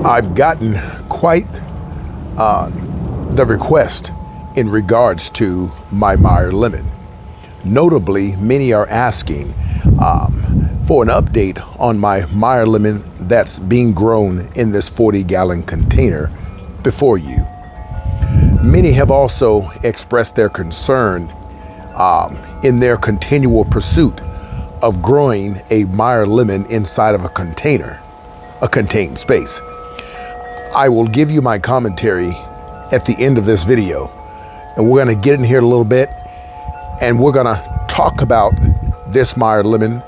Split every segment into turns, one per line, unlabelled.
I've gotten quite the request in regards to my Meyer Lemon. Notably, many are asking for an update on my Meyer Lemon that's being grown in this 40-gallon container before you. Many have also expressed their concern in their continual pursuit of growing a Meyer Lemon inside of a container, a contained space. I will give you my commentary at the end of this video, and we're going to get in here a little bit, and we're going to talk about this Meyer Lemon,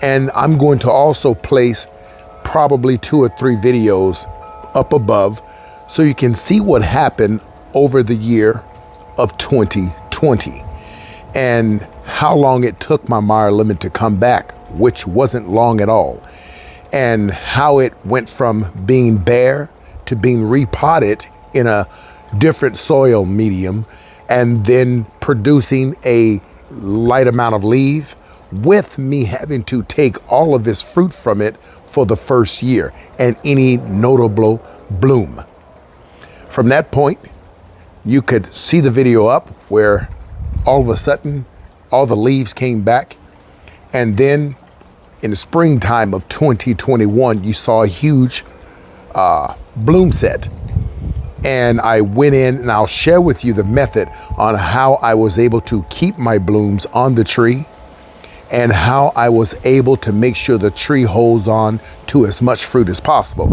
and I'm going to also place probably 2 or 3 videos up above so you can see what happened over the year of 2020 and how long it took my Meyer Lemon to come back, which wasn't long at all, and how it went from being bare to being repotted in a different soil medium and then producing a light amount of leaf, with me having to take all of this fruit from it for the first year and any notable bloom. From that point, you could see the video up where all of a sudden all the leaves came back, and then in the springtime of 2021 you saw a huge bloom set. And I went in, and I'll share with you the method on how I was able to keep my blooms on the tree and how I was able to make sure the tree holds on to as much fruit as possible.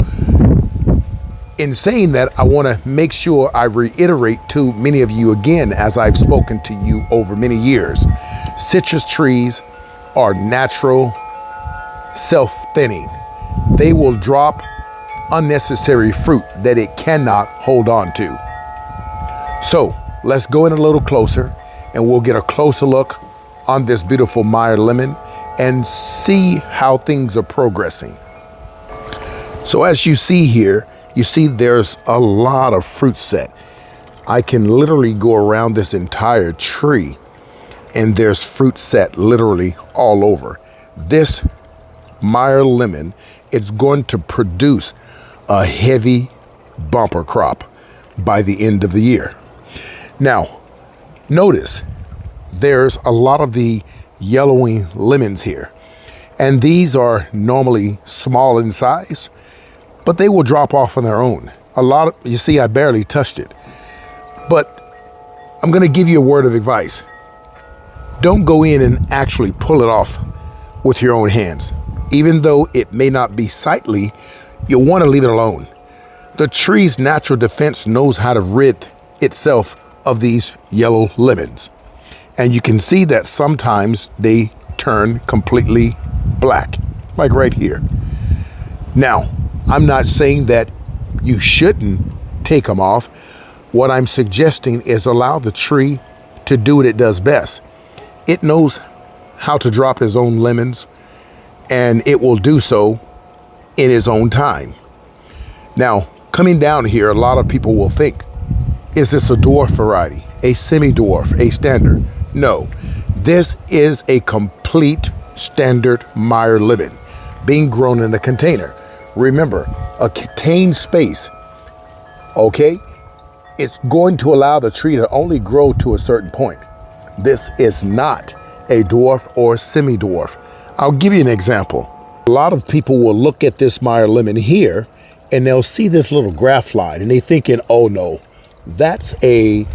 In saying that, I want to make sure I reiterate to many of you again, as I've spoken to you over many years, citrus trees are natural self-thinning. They will drop unnecessary fruit that it cannot hold on to. So let's go in a little closer, and we'll get a closer look on this beautiful Meyer Lemon and see how things are progressing. So as you see here, you see there's a lot of fruit set. I can literally go around this entire tree and there's fruit set literally all over. This Meyer Lemon, it's going to produce a heavy bumper crop by the end of the year. Now, notice there's a lot of the yellowing lemons here, and these are normally small in size, but they will drop off on their own. You see, I barely touched it, but I'm going to give you a word of advice. Don't go in and actually pull it off with your own hands. Even though it may not be sightly, you'll want to leave it alone. The tree's natural defense knows how to rid itself of these yellow lemons. And you can see that sometimes they turn completely black, like right here. Now, I'm not saying that you shouldn't take them off. What I'm suggesting is allow the tree to do what it does best. It knows how to drop its own lemons, and it will do so in its own time. Now, coming down here, a lot of people will think, is this a dwarf variety, a semi-dwarf, a standard? No, this is a complete standard Meyer Lemon being grown in a container. Remember, a contained space, okay, it's going to allow the tree to only grow to a certain point. This is not a dwarf or semi-dwarf. I'll give you an example. A lot of people will look at this Meyer Lemon here and they'll see this little graph line and they're thinking, oh no, that's a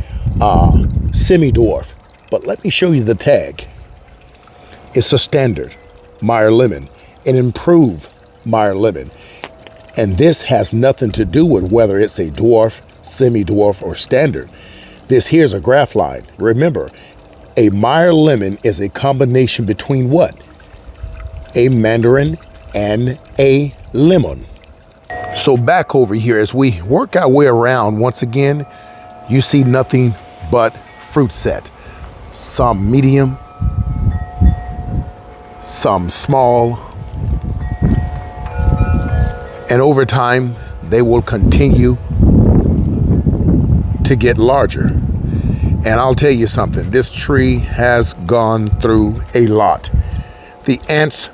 semi-dwarf. But let me show you the tag. It's a standard Meyer Lemon, an improved Meyer Lemon. And this has nothing to do with whether it's a dwarf, semi-dwarf, or standard. This here's a graph line. Remember, a Meyer Lemon is a combination between what? A mandarin and a lemon. So back over here, as we work our way around, once again, you see nothing but fruit set. Some medium, some small, and over time, they will continue to get larger. And I'll tell you something, this tree has gone through a lot. The ants,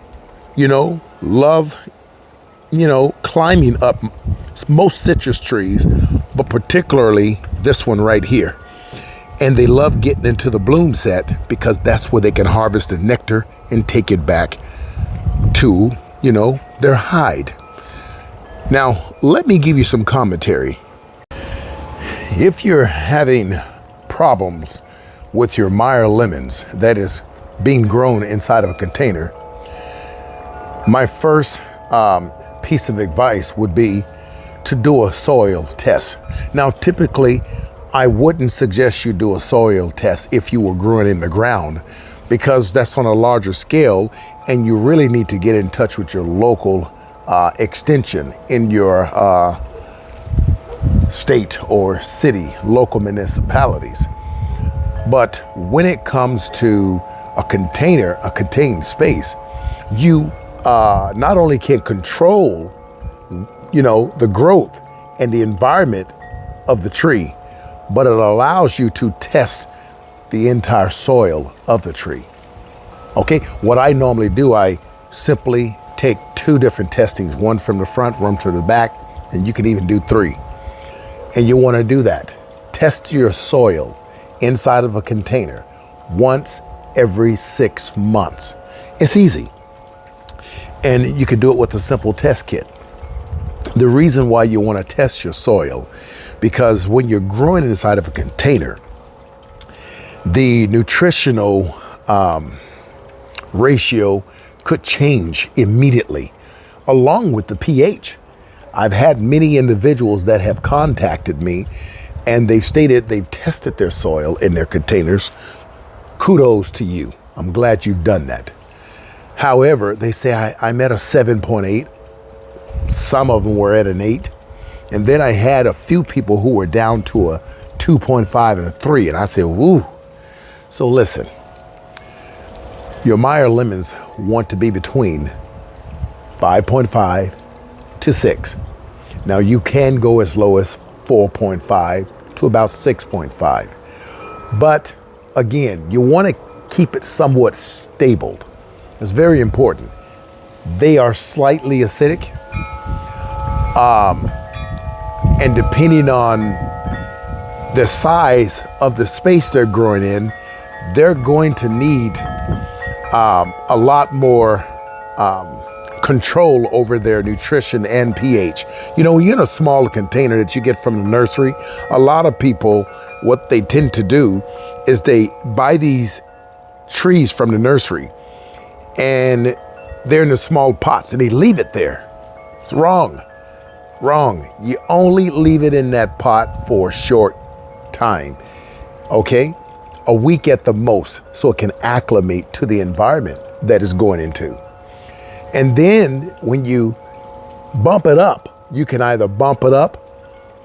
love, climbing up most citrus trees, but particularly this one right here. And they love getting into the bloom set because that's where they can harvest the nectar and take it back to, their hide. Now, let me give you some commentary. If you're having problems with your Meyer lemons, that is being grown inside of a container, my first piece of advice would be to do a soil test. Now, typically, I wouldn't suggest you do a soil test if you were growing in the ground, because that's on a larger scale, and you really need to get in touch with your local extension in your state or city, local municipalities. But when it comes to a container, a contained space, you not only can control, the growth and the environment of the tree, but it allows you to test the entire soil of the tree. Okay, what I normally do, I simply take 2 different testings, one from the front, one from the back, and you can even do 3. And you want to do that. Test your soil inside of a container once every 6 months. It's easy. And you can do it with a simple test kit. The reason why you want to test your soil, because when you're growing inside of a container, the nutritional ratio could change immediately, along with the pH. I've had many individuals that have contacted me, and they've stated they've tested their soil in their containers. Kudos to you. I'm glad you've done that. However, they say I'm at a 7.8. Some of them were at an 8. And then I had a few people who were down to a 2.5 and a 3. And I said, woo. So listen, your Meyer lemons want to be between 5.5 to 6. Now you can go as low as 4.5 to about 6.5. But again, you want to keep it somewhat stable. It's very important. They are slightly acidic. And depending on the size of the space they're growing in, they're going to need a lot more control over their nutrition and pH. When you're in a smaller container that you get from the nursery, a lot of people, what they tend to do is they buy these trees from the nursery and they're in the small pots and they leave it there. It's wrong. You only leave it in that pot for a short time, okay? A week at the most, so it can acclimate to the environment that it's going into. And then when you bump it up, you can either bump it up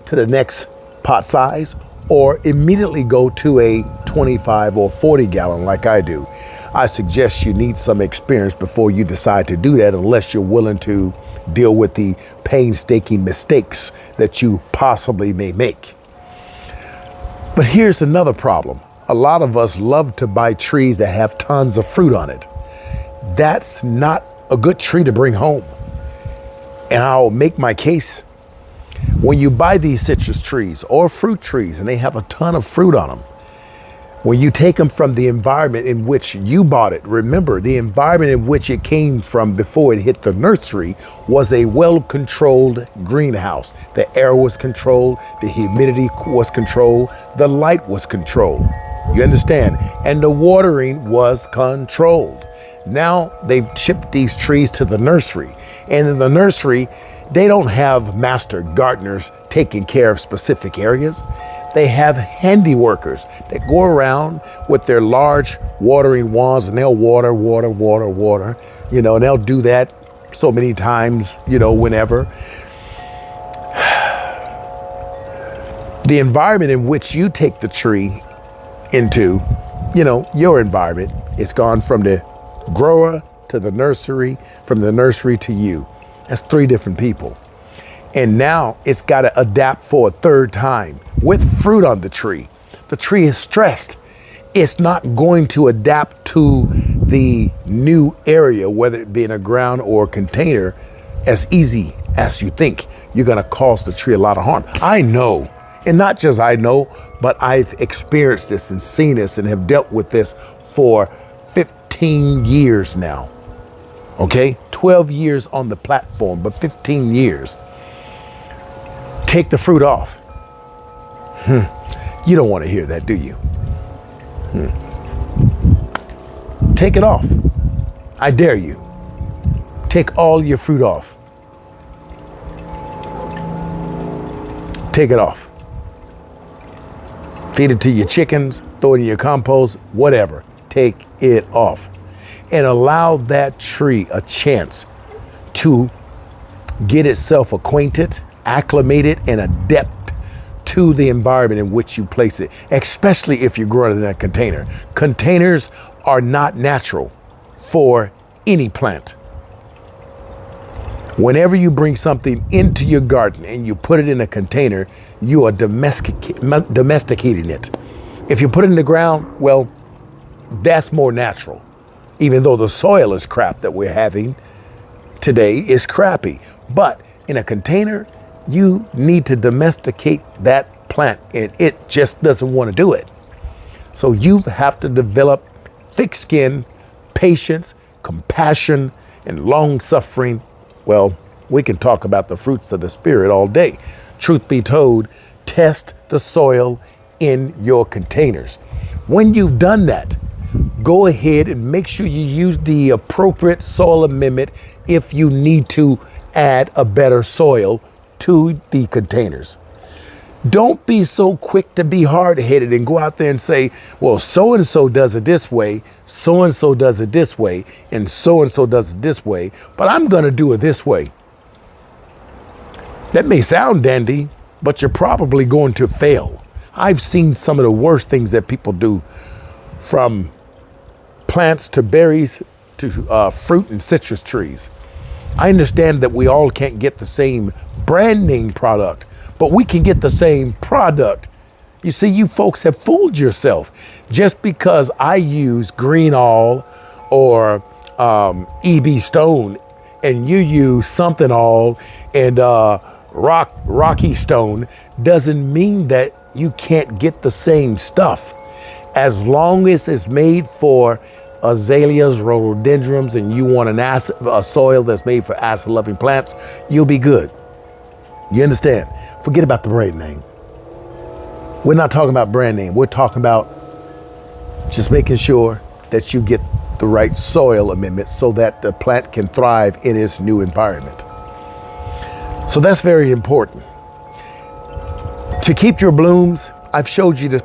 to the next pot size or immediately go to a 25 or 40 gallon like I do. I suggest you need some experience before you decide to do that, unless you're willing to deal with the painstaking mistakes that you possibly may make. But here's another problem. A lot of us love to buy trees that have tons of fruit on it. That's not a good tree to bring home. And I'll make my case. When you buy these citrus trees or fruit trees and they have a ton of fruit on them, when you take them from the environment in which you bought it, remember the environment in which it came from before it hit the nursery was a well-controlled greenhouse. The air was controlled, the humidity was controlled, the light was controlled. You understand? And the watering was controlled. Now they've shipped these trees to the nursery. And in the nursery, they don't have master gardeners taking care of specific areas. They have handy workers that go around with their large watering wands and they'll water, and they'll do that so many times, whenever. The environment in which you take the tree into, your environment, it's gone from the grower to the nursery, from the nursery to you. That's 3 different people. And now it's got to adapt for a 3rd time with fruit on the tree. The tree is stressed. It's not going to adapt to the new area, whether it be in a ground or a container, as easy as you think. You're going to cause the tree a lot of harm. I know, and not just I know, but I've experienced this and seen this and have dealt with this for 15 years now. Okay, 12 years on the platform, but 15 years. Take the fruit off. You don't want to hear that, do you? Take it off. I dare you. Take all your fruit off. Take it off. Feed it to your chickens, throw it in your compost, whatever. Take it off. And allow that tree a chance to get itself acquainted, acclimated, and adept to the environment in which you place it, especially if you're growing it in a container. Containers are not natural for any plant. Whenever you bring something into your garden and you put it in a container, you are domesticating it. If you put it in the ground, well, that's more natural. Even though the soil is crap that we're having today is crappy. But in a container, you need to domesticate that plant, and it just doesn't want to do it. So you have to develop thick skin, patience, compassion, and long suffering. Well, we can talk about the fruits of the Spirit all day. Truth be told, test the soil in your containers. When you've done that, go ahead and make sure you use the appropriate soil amendment if you need to add a better soil to the containers. Don't be so quick to be hard-headed and go out there and say, well, so-and-so does it this way, so-and-so does it this way, and so-and-so does it this way, but I'm going to do it this way. That may sound dandy, but you're probably going to fail. I've seen some of the worst things that people do, from plants to berries to fruit and citrus trees. I understand that we all can't get the same brand name product, but we can get the same product. You see, you folks have fooled yourself. Just because I use green all or EB Stone and you use something all and Rocky Stone doesn't mean that you can't get the same stuff. As long as it's made for azaleas, rhododendrons, and you want a soil that's made for acid-loving plants, you'll be good. You understand? Forget about the brand name. We're not talking about brand name. We're talking about just making sure that you get the right soil amendment so that the plant can thrive in its new environment. So that's very important. To keep your blooms, I've showed you this,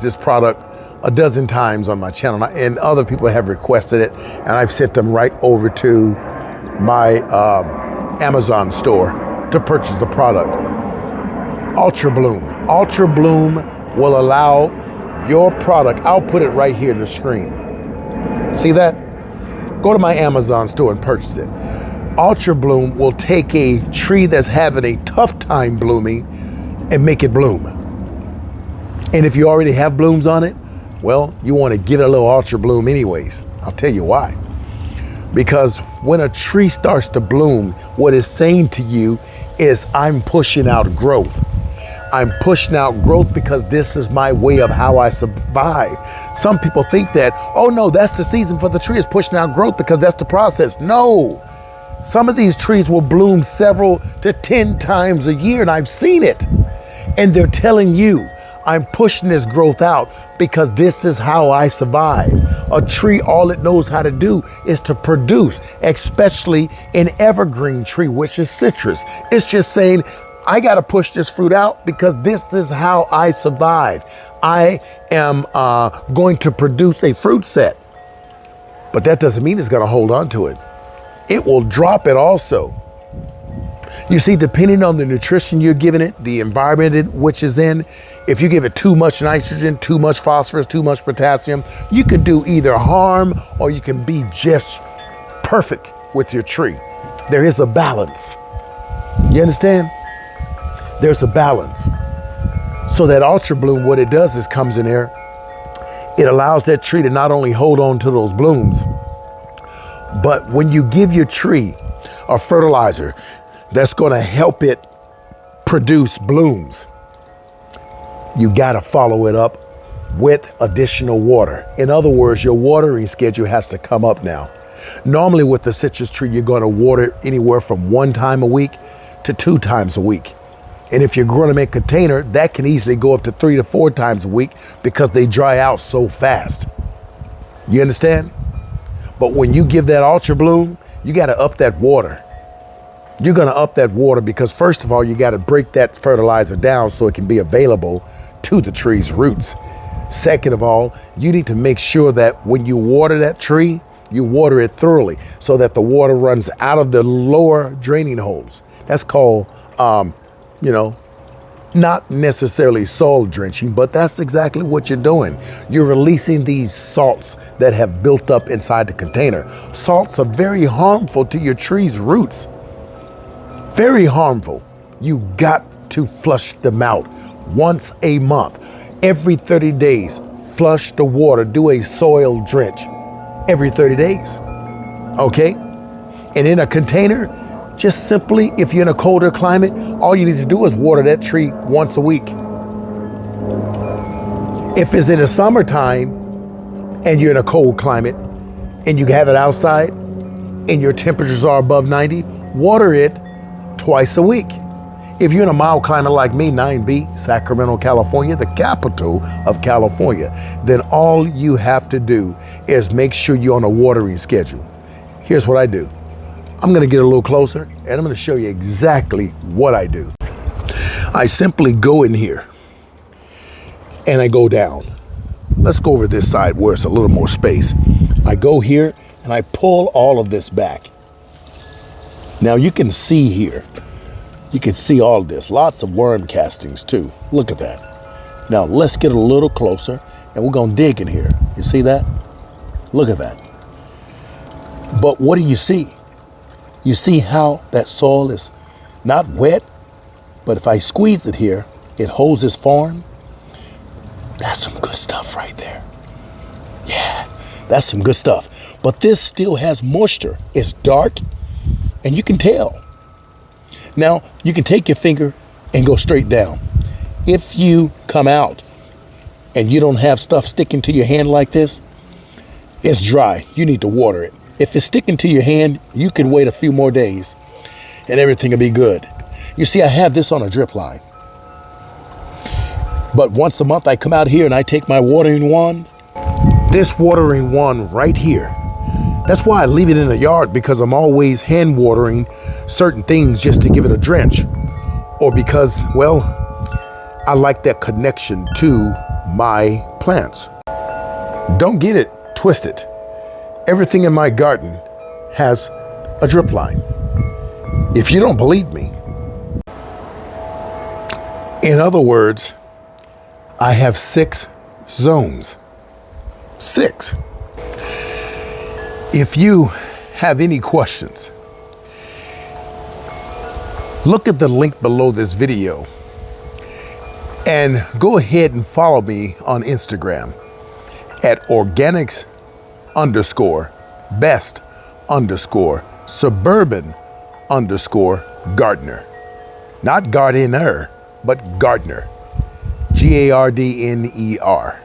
this product a dozen times on my channel, and other people have requested it, and I've sent them right over to my Amazon store to purchase the product. Ultra Bloom. Ultra Bloom will allow your product, I'll put it right here in the screen. See that? Go to my Amazon store and purchase it. Ultra Bloom will take a tree that's having a tough time blooming and make it bloom. And if you already have blooms on it, well, you want to give it a little Ultra Bloom anyways. I'll tell you why. Because when a tree starts to bloom, what it's saying to you is, I'm pushing out growth. I'm pushing out growth because this is my way of how I survive. Some people think that, oh no, that's the season for the tree, is pushing out growth because that's the process. No. Some of these trees will bloom several to 10 times a year, and I've seen it. And they're telling you, I'm pushing this growth out because this is how I survive. A tree, all it knows how to do is to produce, especially an evergreen tree, which is citrus. It's just saying, I got to push this fruit out because this is how I survive. I am going to produce a fruit set. But that doesn't mean it's going to hold on to it. It will drop it also. You see, depending on the nutrition you're giving it, the environment in which is in, if you give it too much nitrogen, too much phosphorus, too much potassium, you could do either harm or you can be just perfect with your tree. There is a balance. You understand? There's a balance. So that Ultra Bloom, what it does is comes in there, it allows that tree to not only hold on to those blooms, but when you give your tree a fertilizer, that's going to help it produce blooms. You got to follow it up with additional water. In other words, your watering schedule has to come up now. Normally with the citrus tree, you're going to water anywhere from 1 time a week to 2 times a week. And if you're growing them in container, that can easily go up to 3 to 4 times a week because they dry out so fast. You understand? But when you give that ultra bloom, you got to up that water. You're going to up that water because first of all, you got to break that fertilizer down so it can be available to the tree's roots. Second of all, you need to make sure that when you water that tree, you water it thoroughly so that the water runs out of the lower draining holes. That's called, not necessarily soil drenching, but that's exactly what you're doing. You're releasing these salts that have built up inside the container. Salts are very harmful to your tree's roots. Very harmful. You got to flush them out once a month. Every 30 days, flush the water, do a soil drench every 30 days. Okay? And in a container, just simply, if you're in a colder climate, all you need to do is water that tree once a week. If it's in the summertime and you're in a cold climate and you have it outside and your temperatures are above 90, water it twice a week. If you're in a mild climate like me, 9B, Sacramento, California, the capital of California, then all you have to do is make sure you're on a watering schedule. Here's what I do. I'm going to get a little closer and I'm going to show you exactly what I do. I simply go in here and I go down. Let's go over this side where it's a little more space. I go here and I pull all of this back. Now you can see here, you can see all this, lots of worm castings too. Look at that. Now let's get a little closer and we're going to dig in here. You see that? Look at that. But what do you see? You see how that soil is not wet, but if I squeeze it here, it holds its form. That's some good stuff right there. Yeah, that's some good stuff. But this still has moisture. It's dark and you can tell. Now, you can take your finger and go straight down. If you come out and you don't have stuff sticking to your hand like this, it's dry. You need to water it. If it's sticking to your hand, you can wait a few more days and everything will be good. You see, I have this on a drip line. But once a month I come out here and I take my watering wand. This watering wand right here. That's why I leave it in the yard, because I'm always hand watering certain things just to give it a drench. Or because, well, I like that connection to my plants. Don't get it twisted. Everything in my garden has a drip line. If you don't believe me, in other words, I have 6 zones. 6. If you have any questions, look at the link below this video and go ahead and follow me on Instagram at organics_best_suburban_gardener. Not gardener, but gardener. Gardner.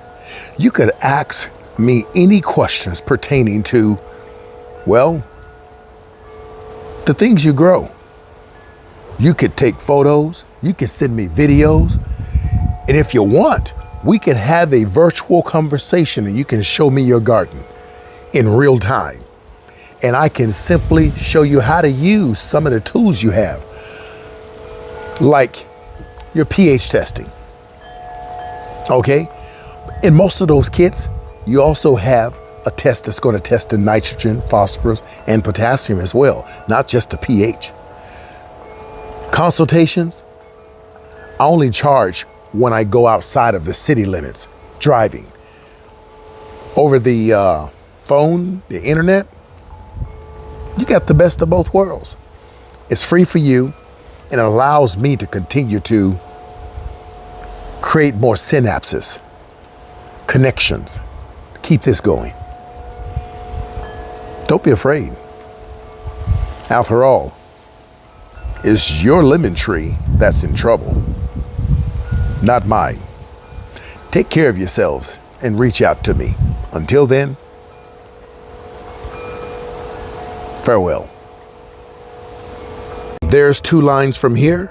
You could ask me any questions pertaining to, well, the things you grow. You could take photos, you could send me videos, and if you want, we can have a virtual conversation and you can show me your garden in real time. And I can simply show you how to use some of the tools you have, like your pH testing. Okay? In most of those kits, you also have a test that's going to test the nitrogen, phosphorus, and potassium as well, not just the pH. Consultations, I only charge when I go outside of the city limits, driving. Over the phone, the internet, you got the best of both worlds. It's free for you, and it allows me to continue to create more synapses, connections, keep this going. Don't be afraid. After all, It's your lemon tree that's in trouble, not mine. Take care of yourselves and reach out to me. Until then, farewell. There's 2 lines from here.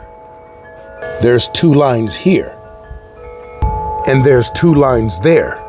There's 2 lines here. And there's 2 lines there.